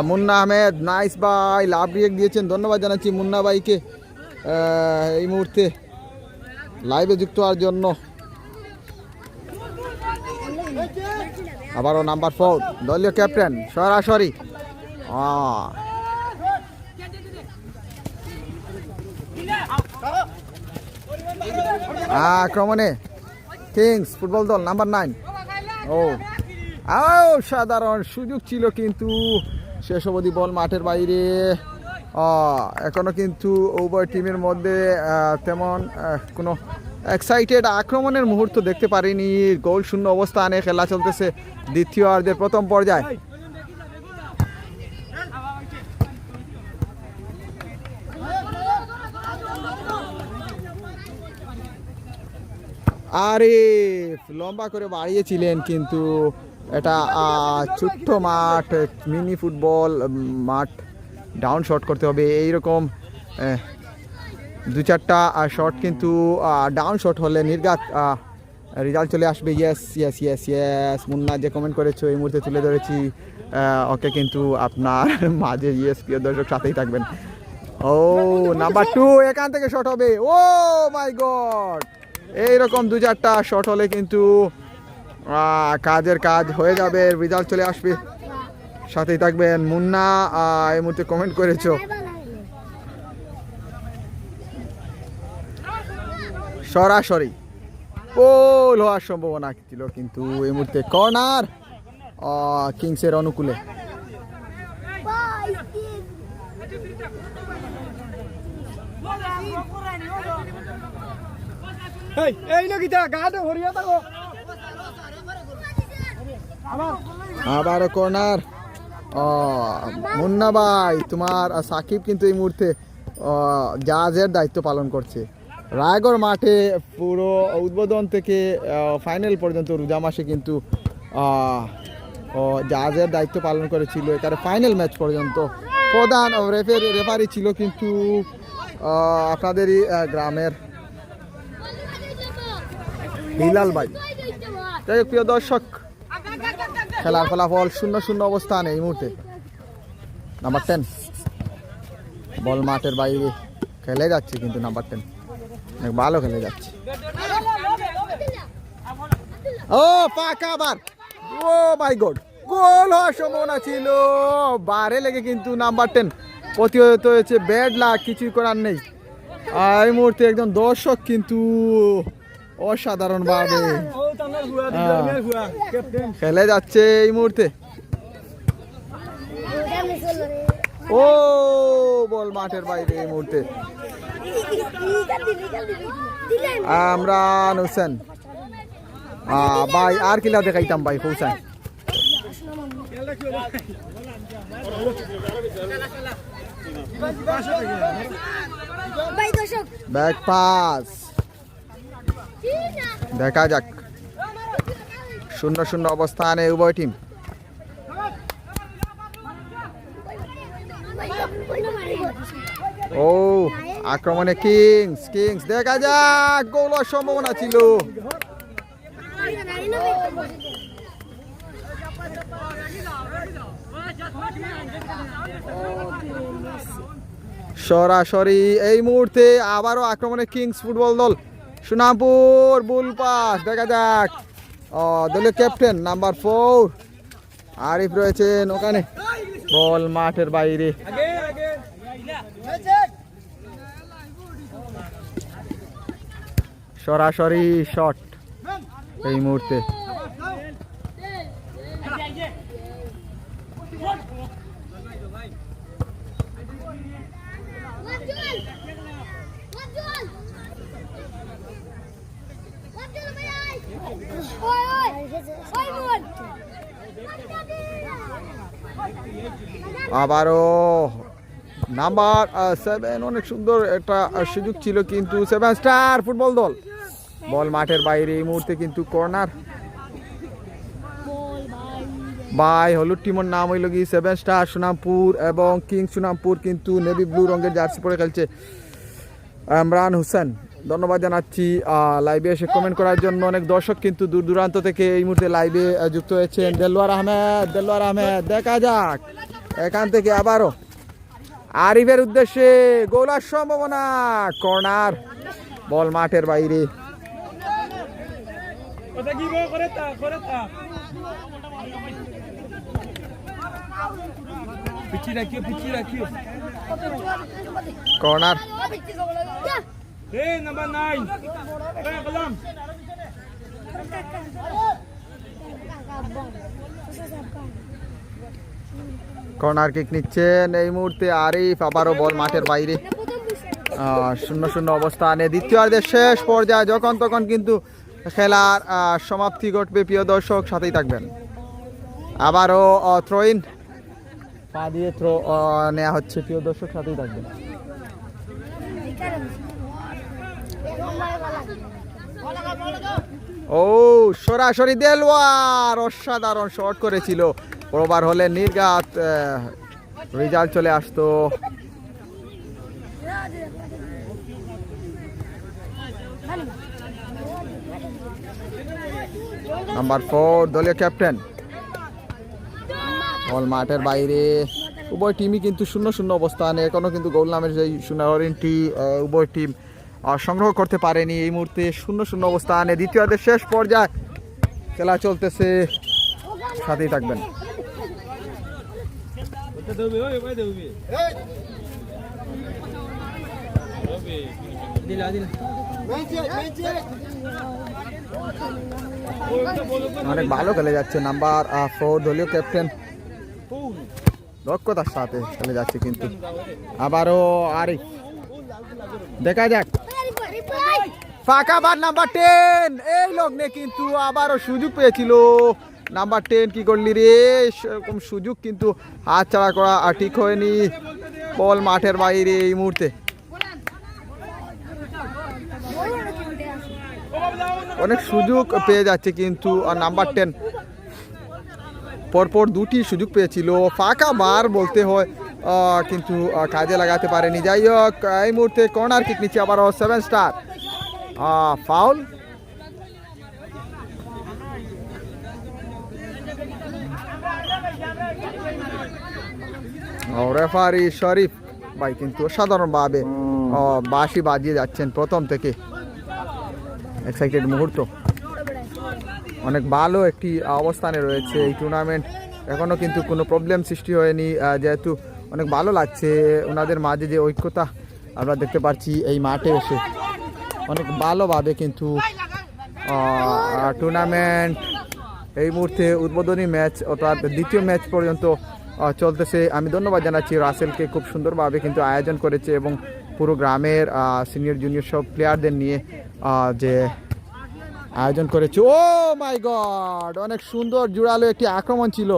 মুন্না আহমেদ নাইস ভাই, লাভ রিয়েক্ট দিয়েছেন, ধন্যবাদ জানাচ্ছি মুন্না ভাইকে এই মুহূর্তে লাইভে যুক্ত হওয়ার জন্য। আবারও নাম্বার 4 দলীয় ক্যাপ্টেন সরাসরি আক্রমণে কিংস ফুটবল দল নাম্বার 9। সাধারণ সুযোগ ছিল কিন্তু শেষ অবধি বল মাঠের বাইরে। এখনো কিন্তু উভয় টিমের মধ্যে তেমন কোনো এক্সাইটেড আক্রমণের মুহূর্ত দেখতে পারিনি। গোল শূন্য অবস্থানে খেলা চলতেছে দ্বিতীয়ার্ধের প্রথম পর্যায়ে। আরে লম্বা করে বাড়িয়েছিলেন কিন্তু এটা ছোট্ট মাঠ, মিনি ফুটবল মাঠ, ডাউন শট করতে হবে। এইরকম 2-4টা শট কিন্তু ডাউন শট হলে নির্ঘাত রেজাল্ট চলে আসবে। ইয়েস মুন্না যে কমেন্ট করেছো এই মুহূর্তে তুলে ধরেছি ওকে, কিন্তু আপনার মাঝে প্রিয় দর্শক সাথেই থাকবেন। নাম্বার 2 এখান থেকে শট হবে। ও মাই গড, এইরকম 2-4টা শট হলে কিন্তু কাজের কাজ হয়ে যাবে, রেজাল্ট চলে আসবে, সাথেই থাকবেন। মুন্না এই মুহূর্তে কমেন্ট করেছো সরাসরি গোল হওয়ার সম্ভাবনা ছিল কিন্তু এই মুহূর্তে কর্নার কিংসের অনুকূলে। আবার কর্নার। মুন্না ভাই তোমার সাকিব কিন্তু এই মুহূর্তে জাহাজের দায়িত্ব পালন করছে রায়গড় মাঠে। পুরো উদ্বোধন থেকে ফাইনাল পর্যন্ত রোজা মাসে কিন্তু জাহাজের দায়িত্ব পালন করেছিল, এখানে ফাইনাল ম্যাচ পর্যন্ত প্রধান রেফারি ছিল কিন্তু আপনাদেরই গ্রামের হিলাল ভাই। যাই হোক প্রিয় দর্শক, খেলার ফলাফল 0-0 অবস্থান এই মুহূর্তে। নাম্বার 10 বল মাঠের বাইরে খেলে যাচ্ছে কিন্তু নাম্বার 10 অনেক ভালো খেলে যাচ্ছে। ও পাকা আবার, ও মাই গড, গোল হওয়ার সম্ভাবনা ছিল, বারে লেগে কিন্তু নাম্বার 10 প্রতিহত হয়েছে। ব্যাড লাক, কিছুই করার নেই। এই মুহূর্তে একজন দর্শক কিন্তু অসাধারণ ভাবে খেলে যাচ্ছে এই মুহূর্তে। ও বল মাঠের বাইরে এই মুহূর্তে। আমরান হোসেন ভাই আর কিলা দেখাইতাম ভাই পৌঁছায় ব্যাক পাস দেখা যাক 0-0 অবস্থানে উভয় টিম ও আক্রমণে কিংস দেখা যাক গোলের সম্ভাবনা ছিল সরাসরি এই মুহূর্তে আবারও আক্রমণে কিংস ফুটবল দল সুনামপুর বুল পাস দেখা যাক দলের ক্যাপ্টেন নাম্বার 4 আরিফ রয়েছেন ওখানে বল মাঠের বাইরে সরাসরি শট এই মুহূর্তে আবারও নাম্বার 7 অনেক সুন্দর একটা সুযোগ ছিল কিন্তু 7 স্টার ফুটবল দল বল মাঠের বাইরে এই মুহূর্তে কিন্তু কর্নার বাই হলুদ টিমের নাম হইল কি 7 স্টার সুনামপুর এবং কিং সুনামপুর কিন্তু নেভি ব্লু রঙের জার্সি পরে খেলছে ইমরান হোসেন ধন্যবাদ জানাচ্ছি লাইভে এসে কমেন্ট করার জন্য অনেক দর্শক কিন্তু দূর দূরান্ত থেকে এই মুহূর্তে লাইভে যুক্ত হয়েছেন দেলোয়ার আহমেদ দেখা যাক এখান থেকে আবারও আরিফের উদ্দেশ্যে গোলার সম্ভাবনা কর্নার বল মাঠের বাইরে কর্নার নাম্বার 9 কলম কর্নার কিক নিচ্ছেন এই মুহূর্তে আরিফ আবারও বল মাঠের বাইরে 0-0 অবস্থানে দ্বিতীয়ার্ধের শেষ পর্যায়ে যখন তখন কিন্তু খেলার সমাপ্তি ঘটবে প্রিয় দর্শক সাথেই থাকবেন আবারও থ্রোইন পা দিয়ে থ্রো নেওয়া হচ্ছে প্রিয় দর্শক সাথেই থাকবেন ও সরাসরি দেলোয়ার অসাধারণ শট করেছিল ওভার হলে নির্ঘাত রেজাল্ট চলে আসতো নাম্বার 4 দলীয় ক্যাপ্টেন বল মাঠের বাইরে উভয় টিমই কিন্তু 0-0 অবস্থানে এখনো কিন্তু গোল নামের সেই সোনাহরিণটি উভয় টিম সংগ্রহ করতে পারেনি এই মুহূর্তে 0-0 অবস্থানে দ্বিতীয়ার্ধের শেষ পর্যায়ে খেলা চলতেছে সাথেই থাকবেন অনেক ভালো খেলে যাচ্ছে নাম্বার 4 দলীয় ক্যাপ্টেন দক্ষতার সাথে খেলে যাচ্ছে কিন্তু আবারও আরিফ দেখা যাক ফাঁকা বার নাম্বার 10 এই লগ্নে কিন্তু আবারও সুযোগ পেয়েছিল নাম্বার 10 কি করলি রে সেরকম সুযোগ কিন্তু হাত ছাড়া করা ঠিক হয়নি বল মাঠের বাইরে এই মুহূর্তে অনেক সুযোগ পেয়ে যাচ্ছে কিন্তু নাম্বার 10 পরপর দুটি সুযোগ পেয়েছিল ফাঁকা বার বলতে হয় কিন্তু কাজে লাগাতে পারেনি যাই হোক এই মুহূর্তে কর্নার কিক নিচ্ছে আবারও 7 স্টার ফাউল রেফারি শরীফ ভাই কিন্তু অসাধারণভাবে বাঁশি বাজিয়ে যাচ্ছেন প্রথম থেকে এক্সাইটেড মুহূর্ত অনেক ভালো একটি অবস্থানে রয়েছে এই টুর্নামেন্ট এখনও কিন্তু কোনো প্রবলেম সৃষ্টি হয়নি যেহেতু অনেক ভালো লাগছে ওনাদের মাঝে যে ঐক্যতা আমরা দেখতে পাচ্ছি এই মাঠে এসে অনেক ভালোভাবে কিন্তু টুর্নামেন্ট এই মুহূর্তে উদ্বোধনী ম্যাচ অর্থাৎ দ্বিতীয় ম্যাচ পর্যন্ত চলতেছে আমি ধন্যবাদ জানাচ্ছি রাসেলকে খুব সুন্দরভাবে কিন্তু আয়োজন করেছে এবং পুরো গ্রামের সিনিয়র জুনিয়র সব প্লেয়ারদের নিয়ে যে আয়োজন করেছে। ও মাই গড, অনেক সুন্দর জোরালো একটি আক্রমণ ছিল।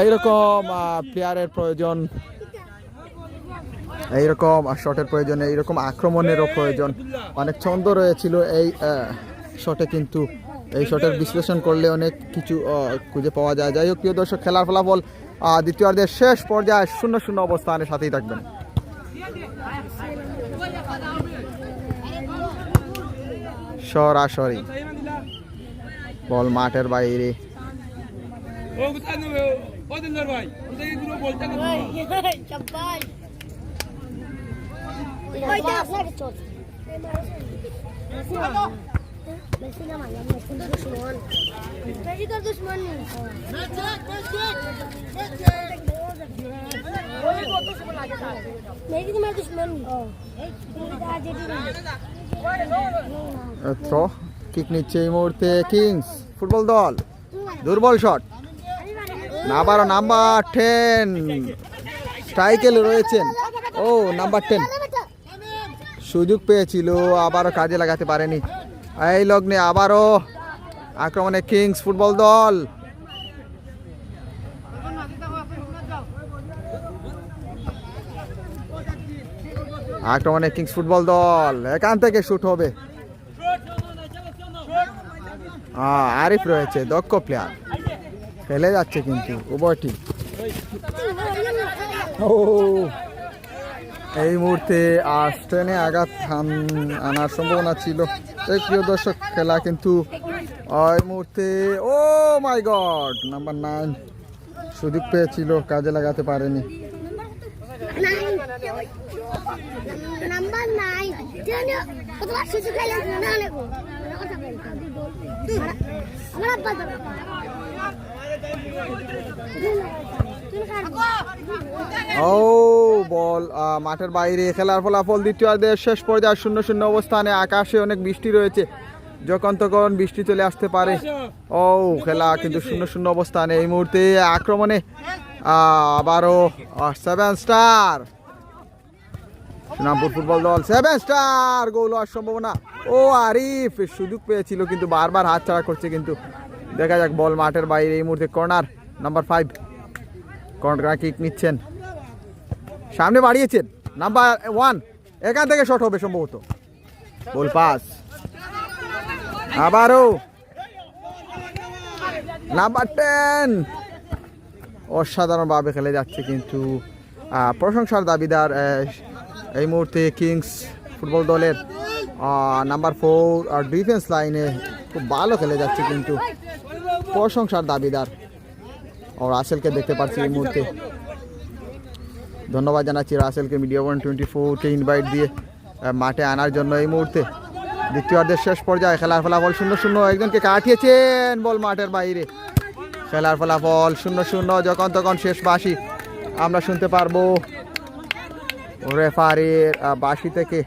এইরকম প্লেয়ারের প্রয়োজন, এইরকম শটের প্রয়োজন, এইরকম আক্রমণেরও প্রয়োজন। অনেক ছন্দ রয়েছিল এই শটে, কিন্তু এই শটের বিশ্লেষণ করলে অনেক কিছু খুঁজে পাওয়া যায়। যাই হোক প্রিয় দর্শক, খেলার ফলাফল দ্বিতীয়ার্ধের শেষ পর্যায়ে 0-0 অবস্থানের সাথেই থাকবেন। সরাসরি বল মাঠের বাইরে। থ্রো কিক নিচ্ছে এই মুহূর্তে কিংস ফুটবল দল। দুর্বল শট, আবারও নাম্বার 10 স্ট্রাইকে রয়েছেন। ও নাম্বার 10 সুযোগ পেয়েছিল, আবারও কাজে লাগাতে পারেনি। এই লগ্নে আবারও আক্রমণে কিংস ফুটবল দল। আক্রমণে কিংস ফুটবল দল, এখান থেকে শুট হবে। আরিফ রয়েছে, দক্ষ প্লেয়ার, খেলে যাচ্ছে কিন্তু উভয় টিম। ও এই মুহূর্তে স্টেনে আঘাত আনার সম্ভাবনা ছিল। প্রিয় দর্শক, খেলা কিন্তু এই মুহূর্তে, ও মাই গড, নাম্বার 9 সুযোগ পেয়েছিল, কাজে লাগাতে পারেনি। ও বল মাঠের বাইরে। খেলার ফলাফল দ্বিতীয়ার্ধের শেষ পর্যায়ে 0-0 অবস্থানে। আকাশে অনেক বৃষ্টি রয়েছে, যখন তখন বৃষ্টি চলে আসতে পারে। ও খেলা কিন্তু 0-0 অবস্থানে। এই মুহূর্তে আক্রমণে আবারও 7 স্টার সুনামপুর ফুটবল দল। 7 স্টার গোল হওয়ার সম্ভাবনা। ও আরিফ সুযোগ পেয়েছিল, কিন্তু বারবার হাত ছাড়া করছে। কিন্তু দেখা যাক, বল মাঠের বাইরে। এই মুহূর্তে কর্নার, নাম্বার 5 কর্নার কিক নিচ্ছেন, সামনে বাড়িয়েছেন নাম্বার 1, এখান থেকে শট হবে সম্ভবত। বল পাস, আবারও নাম্বার 10 অসাধারণভাবে খেলে যাচ্ছে, কিন্তু প্রশংসার দাবিদার এই মুহূর্তে কিংস ফুটবল দলের নাম্বার 4 ডিফেন্স লাইনে খুব ভালো খেলে যাচ্ছে, কিন্তু প্রশংসার দাবিদার। ও রাসেলকে দেখতে পাচ্ছি এই মুহূর্তে। ধন্যবাদ জানাচ্ছি রাসেলকে, মিডিয়া 124কে ইনভাইট দিয়ে মাঠে আনার জন্য। এই মুহূর্তে দ্বিতীয়ার্ধের শেষ পর্যায়ে খেলার ফলাফল 0-0। একজনকে কাটিয়েছেন, বল মাঠের বাইরে। খেলার ফলাফল 0-0। যখন তখন শেষ বাঁশি আমরা শুনতে পারবো। রেফারির বাঁশি থেকে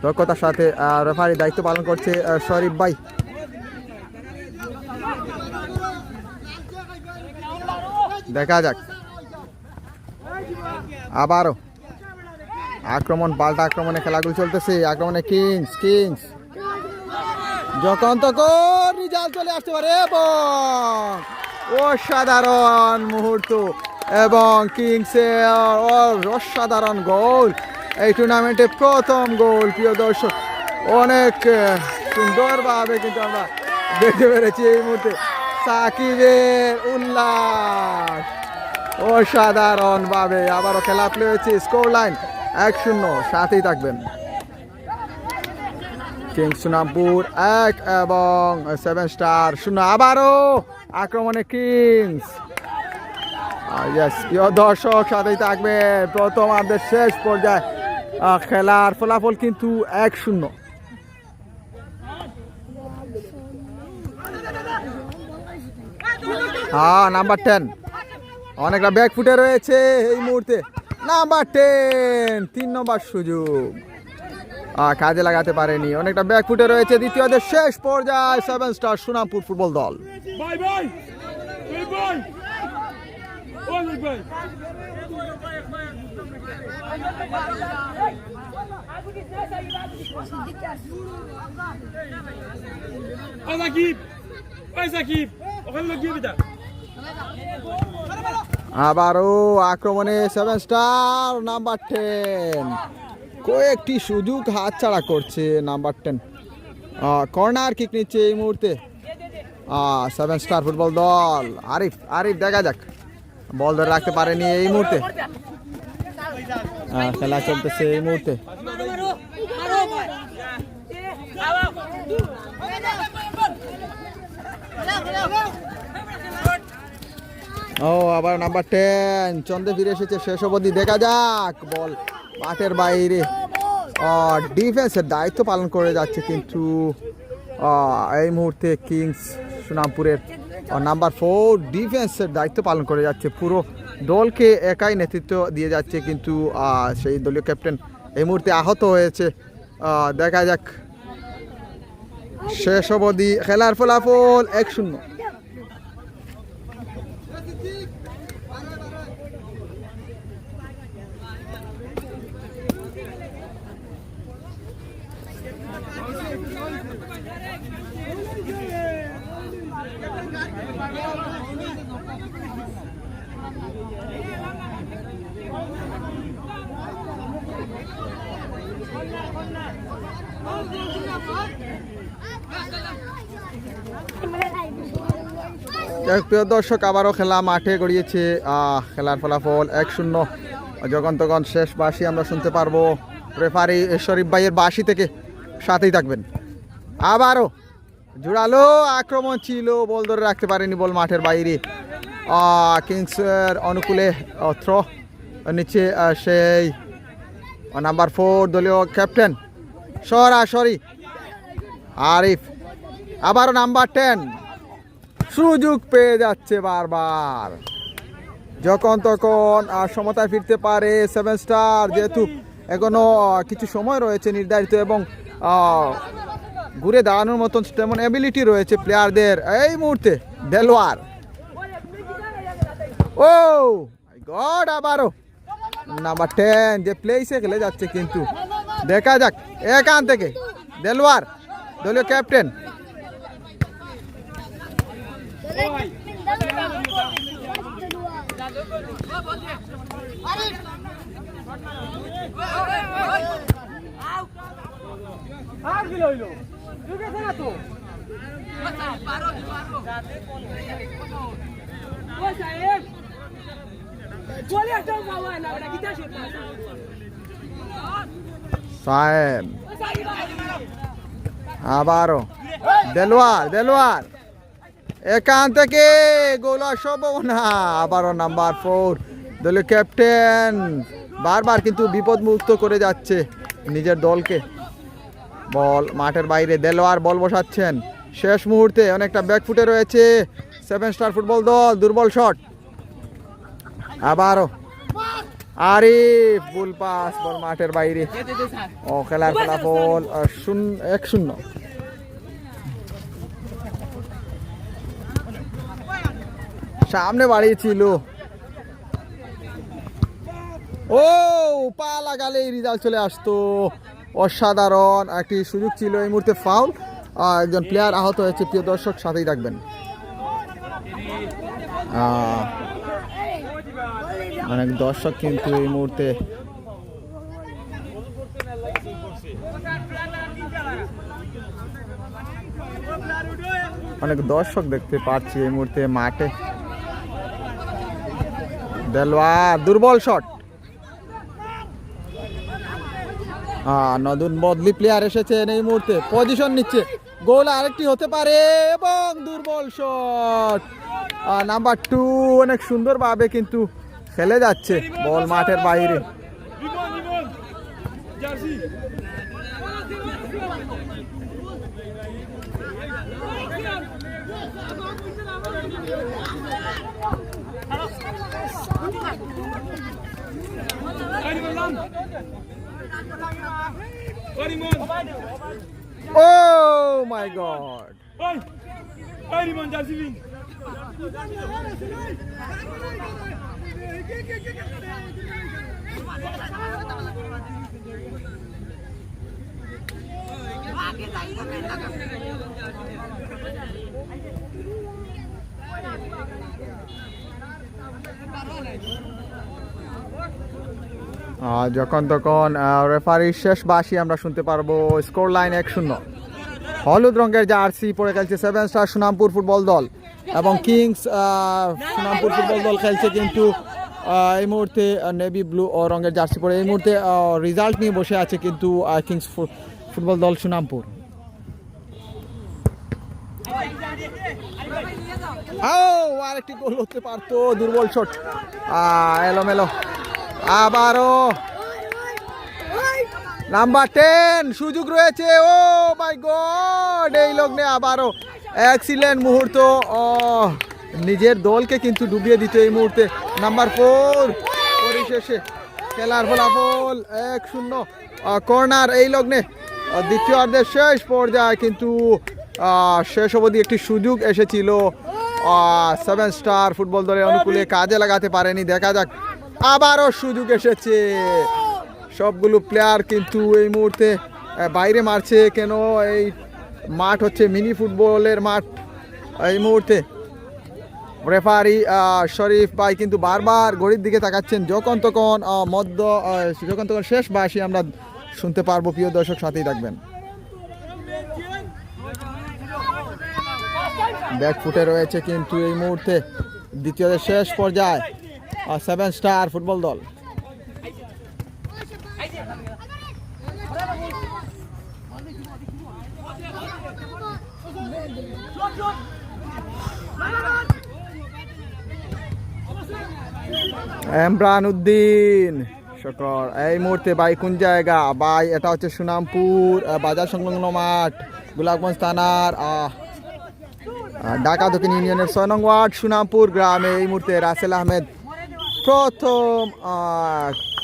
দক্ষতার সাথে রেফারির দায়িত্ব পালন করছে শরীফ ভাই। দেখা যাক, আবারও আক্রমণ, পাল্টা আক্রমণে খেলাগুলো চলতেছে। আক্রমণে কিংস যখন তখন রেজাল্ট চলে আসতে পারে, এবং অসাধারণ মুহূর্ত, এবং কিংসের অসাধারণ গোল। এই টুর্নামেন্টে প্রথম গোল। প্রিয় দর্শক, অনেক সুন্দরভাবে কিন্তু আমরা দেখতে পেরেছি এই মুহূর্তে সাকিবের উল্লাস, অসাধারণভাবে। আবারও খেলা প্লে হয়েছে, স্কোর লাইন 1-0, সাথেই থাকবেন। কিংস সুনামপুর 1 এবং 7 স্টার 0। আবারও আক্রমণে কিংস। প্রিয় দর্শক, সাথেই থাকবে। প্রথমার্ধের শেষ পর্যায়ে খেলার ফলাফল কিন্তু 1-0। নাম্বার 10 অনেকটা ব্যাক ফুটে রয়েছে এই মুহূর্তে। নাম্বার 10 3 নম্বর সুযোগ কাজে লাগাতে পারেনি, অনেকটা ব্যাক ফুটে রয়েছে। দ্বিতীয়ার্ধের শেষ পর্যায়ে 7 স্টার সুনামপুর ফুটবল দল। সাকিব ওখানে লোক গিয়ে বিদা আবারও আক্রমণে 7 স্টার নাম্বার 10 কয়েকটি সুযোগ হাতছাড়া করছে নাম্বার 10 কর্নার কিক নিচ্ছে এই মুহূর্তে 7 স্টার ফুটবল দল। আরিফ আরিফ দেখা যাক, বল ধরে রাখতে পারেনি এই মুহূর্তে। খেলা চলতেছে এই মুহূর্তে। ও আবার নাম্বার 10 চন্দে ফিরে এসেছে শেষ অবধি। দেখা যাক, বল মাঠের বাইরে। ডিফেন্সের দায়িত্ব পালন করে যাচ্ছে কিন্তু এই মুহূর্তে কিংস সুনামপুরের নাম্বার 4 ডিফেন্সের দায়িত্ব পালন করে যাচ্ছে, পুরো দলকে একাই নেতৃত্ব দিয়ে যাচ্ছে কিন্তু সেই দলীয় ক্যাপ্টেন এই মুহূর্তে আহত হয়েছে। দেখা যাক শেষ অবধি খেলার ফলাফল 1-0। প্রিয় দর্শক, আবারও খেলা মাঠে গড়িয়েছে। খেলার ফলাফল 1-0। যখন তখন শেষ বাঁশি আমরা শুনতে পারবো। রেফারি শরীফ ভাইয়ের বাঁশি থেকে সাথেই থাকবেন। আবারও জোরালো আক্রমণ ছিল, বল ধরে রাখতে পারেনি, বল মাঠের বাইরে। কিংসের অনুকূলে থ্রো নিচ্ছে সেই নাম্বার 4 দলীয় ক্যাপ্টেন সরাসরি আরিফ। আবারও নাম্বার 10 সুযোগ পেয়ে যাচ্ছে বারবার, যখন তখন সমতায় ফিরতে পারে 7 স্টার, যেহেতু এখনো কিছু সময় রয়েছে নির্ধারিত এবং ঘুরে দাঁড়ানোর মতন তেমন এবিলিটি রয়েছে প্লেয়ারদের। এই মুহূর্তে দেলোয়ার, ও গড, আবারও নাম্বার 10 যে প্লেসে খেলে যাচ্ছে কিন্তু দেখা যাক এখান থেকে দেলোয়ার দলীয় ক্যাপ্টেন। সাহেব আবারও দেলোয়ার, দেলোয়ার এখান থেকে গোল সম্ভাবনা। আবারও নাম্বার 4 দলীয় ক্যাপ্টেন বারবার কিন্তু বিপদ মুক্ত করে যাচ্ছে নিজের দলকে। বল মাঠের বাইরে, দেলোয়ার বল বসাচ্ছেন শেষ মুহূর্তে, অনেকটা ব্যাকফুটে রয়েছে 7 স্টার ফুটবল দল। দুর্বল শট, আবারও আরিফ বুল পাস, বল মাঠের বাইরে। ও খেলার ফলাফল 1-0। সামনে বাড়িয়েছিল, ও পা লাগালেই রেজাল্ট চলে আসতো। অসাধারণ একটি সুযোগ ছিল, এই মুহূর্তে ফাউল, একজন প্লেয়ার আহত হয়েছে। প্রিয় দর্শক সাথেই থাকবেন। অনেক দর্শক কিন্তু এই মুহূর্তে দেখতে পাচ্ছি এই মুহূর্তে মাঠে। দেলোয়ার দুর্বল শট, নতুন বদলি প্লেয়ার এসেছেন এই মুহূর্তে, পজিশন নিচ্ছে, গোল আরেকটি হতে পারে এবং দুর্বল শট। নাম্বার 2 অনেক সুন্দরভাবে কিন্তু খেলে যাচ্ছে, বল মাঠের বাইরে। Oh my God! যখন তখন রেফারির শেষ বাঁশি আমরা শুনতে পারবো। Score line 1-0। হলুদ রঙের জার্সি পরে খেলছে 7 স্টার সুনামপুর ফুটবল দল এবং কিংস সুনামপুর ফুটবল দল খেলছে কিন্তু এই মুহূর্তে নেভি ব্লু রঙের জার্সি পরে এই মুহূর্তে রেজাল্ট নিয়ে বসে আছে কিন্তু কিংস ফুটবল দল সুনামপুর। আরেকটি গোল হতে পারতো, দুর্বল শট, এলোমেলো। আবারও নাম্বার 10 সুযোগ রয়েছে। ও মাই গড, এই লগ্নে আবারও এক্সিলেন্ট মুহূর্ত, নিজের দলকে কিন্তু ডুবিয়ে দিত এই মুহূর্তে। নাম্বার 4 পরিশেষে খেলার ফলাফল 1-0। কর্নার এই লগ্নে দ্বিতীয়ার্ধের শেষ পর্যায়ে কিন্তু শেষ অবধি একটি সুযোগ এসেছিল 7 স্টার ফুটবল দলের অনুকূলে, কাজে লাগাতে পারেনি। দেখা যাক, আবারও সুযোগ এসেছে। সবগুলো প্লেয়ার কিন্তু এই মুহূর্তে বাইরে মারছে। কেন? এই মাঠ হচ্ছে মিনি ফুটবলের মাঠ। এই মুহূর্তে রেফারি শরীফ ভাই কিন্তু বারবার ঘড়ির দিকে তাকাচ্ছেন। যখন তখন শেষ বাঁশি আমরা শুনতে পারবো। প্রিয় দর্শক, সাথেই থাকবেন। ব্যাক ফুটে রয়েছে কিন্তু এই মুহূর্তে দ্বিতীয় শেষ পর্যায়ে 7 স্টার ফুটবল দল। ইমরান উদ্দিন শকর এই মুহূর্তে ভাই কোন জায়গা ভাই? এটা হচ্ছে সুনামপুর বাজার সংলগ্ন মাঠ, গোলাপগঞ্জ থানার ঢাকা দক্ষিণ ইউনিয়নের 6 নং ওয়ার্ড সুনামপুর গ্রামে এই মুহূর্তে রাসেল আহমেদ প্রথম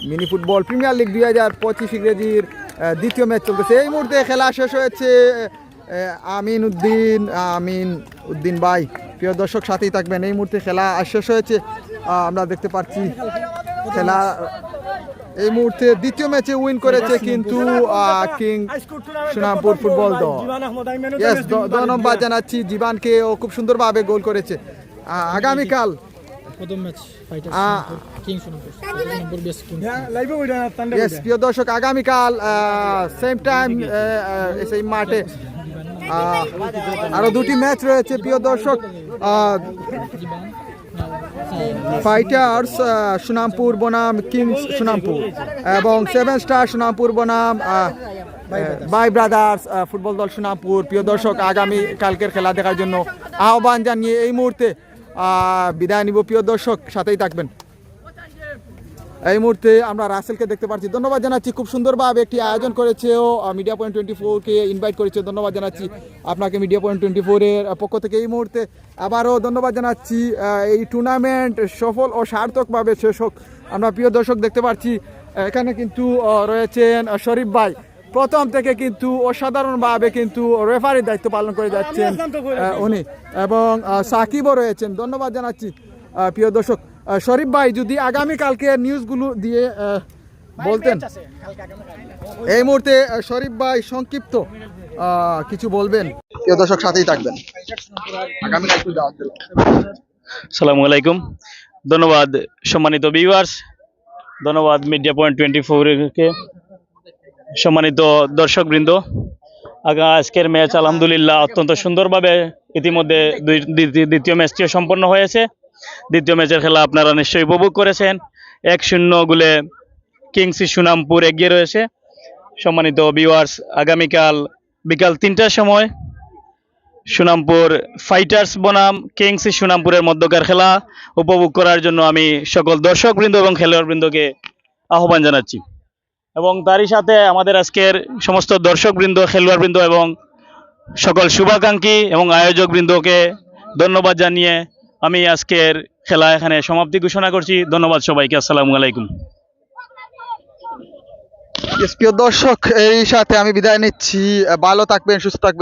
মিনি ফুটবল প্রিমিয়ার লিগ 2025 ইংরেজির দ্বিতীয় ম্যাচ চলতেছে। এই মুহূর্তে খেলা শেষ হয়েছে। আমিন উদ্দিন ভাই, প্রিয় দর্শক সাথেই থাকবেন। এই মুহূর্তে খেলা শেষ হয়েছে। আমরা দেখতে পাচ্ছি খেলা এই মুহূর্তে দ্বিতীয় ম্যাচে উইন করেছে কিন্তু কিং সুনামপুর ফুটবল দল। ধন্যবাদ জানাচ্ছি জীবানকে, ও খুব সুন্দরভাবে গোল করেছে। আগামীকাল প্রিয় দর্শক, আগামীকাল সেম টাইম সেই মাঠে আরো দুটি ম্যাচ রয়েছে। প্রিয় দর্শক, ফাইটার্স সুনামপুর বনাম কিংস সুনামপুর এবং 7 স্টার সুনামপুর বনাম বাই ব্রাদার্স ফুটবল দল সুনামপুর। প্রিয় দর্শক, আগামী কালকের খেলা দেখার জন্য আহ্বান জানিয়ে এই মুহূর্তে বিদায় নিব। প্রিয় দর্শক সাথেই থাকবেন। এই মুহূর্তে আমরা রাসেলকে দেখতে পাচ্ছি। ধন্যবাদ জানাচ্ছি, খুব সুন্দরভাবে একটি আয়োজন করেছে ও মিডিয়া পয়েন্ট 24-কে ইনভাইট করেছে। ধন্যবাদ জানাচ্ছি আপনাকে মিডিয়া পয়েন্ট 24-এর পক্ষ থেকে। এই মুহূর্তে আবারও ধন্যবাদ জানাচ্ছি। এই টুর্নামেন্ট সফল ও সার্থকভাবে শেষ হোক। আমরা প্রিয় দর্শক দেখতে পাচ্ছি এখানে কিন্তু রয়েছেন শরীফ ভাই, প্রথম থেকে কিন্তু অসাধারণভাবে কিন্তু রেফারির দায়িত্ব পালন করে যাচ্ছেন উনি, এবং সাকিবও রয়েছেন। ধন্যবাদ জানাচ্ছি প্রিয় দর্শক। শরীফ ভাই, যদি আগামীকালকে নিউজগুলো দিয়ে বলতেন। এই মুহূর্তে শরীফ ভাই সংক্ষিপ্ত কিছু বলবেন। প্রিয় দর্শক সাথেই থাকবেন। আসসালামু আলাইকুম, ধন্যবাদ সম্মানিত ভিউয়ার্স, ধন্যবাদ মিডিয়া পয়েন্ট 24-কে, সম্মানিত দর্শকবৃন্দ। আজকের ম্যাচ আলহামদুলিল্লাহ অত্যন্ত সুন্দরভাবে ইতিমধ্যে দ্বিতীয় ম্যাচটিও সম্পন্ন হয়েছে। দ্বিতীয় ম্যাচের খেলা আপনারা নিশ্চয়ই উপভোগ করেছেন। 1-0 গোলে কিংস সুনামপুর এগিয়ে রয়েছে। সম্মানিত ভিউয়ার্স, আগামীকাল বিকাল 3টার সময় সুনামপুর ফাইটার্স বনাম কিংস সুনামপুরের মধ্যকার খেলা উপভোগ করার জন্য আমি সকল দর্শকবৃন্দ এবং খেলোয়াড়বৃন্দকে আহ্বান জানাচ্ছি, এবং তারই সাথে আমাদের আজকের সমস্ত দর্শকবৃন্দ, খেলোয়াড়বৃন্দ এবং সকল শুভাকাঙ্ক্ষী এবং আয়োজকবৃন্দকে ধন্যবাদ জানিয়ে আমি আজকের খেলা এখানে সমাপ্তি ঘোষণা করছি। ধন্যবাদ সবাইকে। আসসালামু আলাইকুম। প্রিয় দর্শক, এই সাথে আমি বিদায় নিচ্ছি। ভালো থাকবেন, সুস্থ থাকবেন।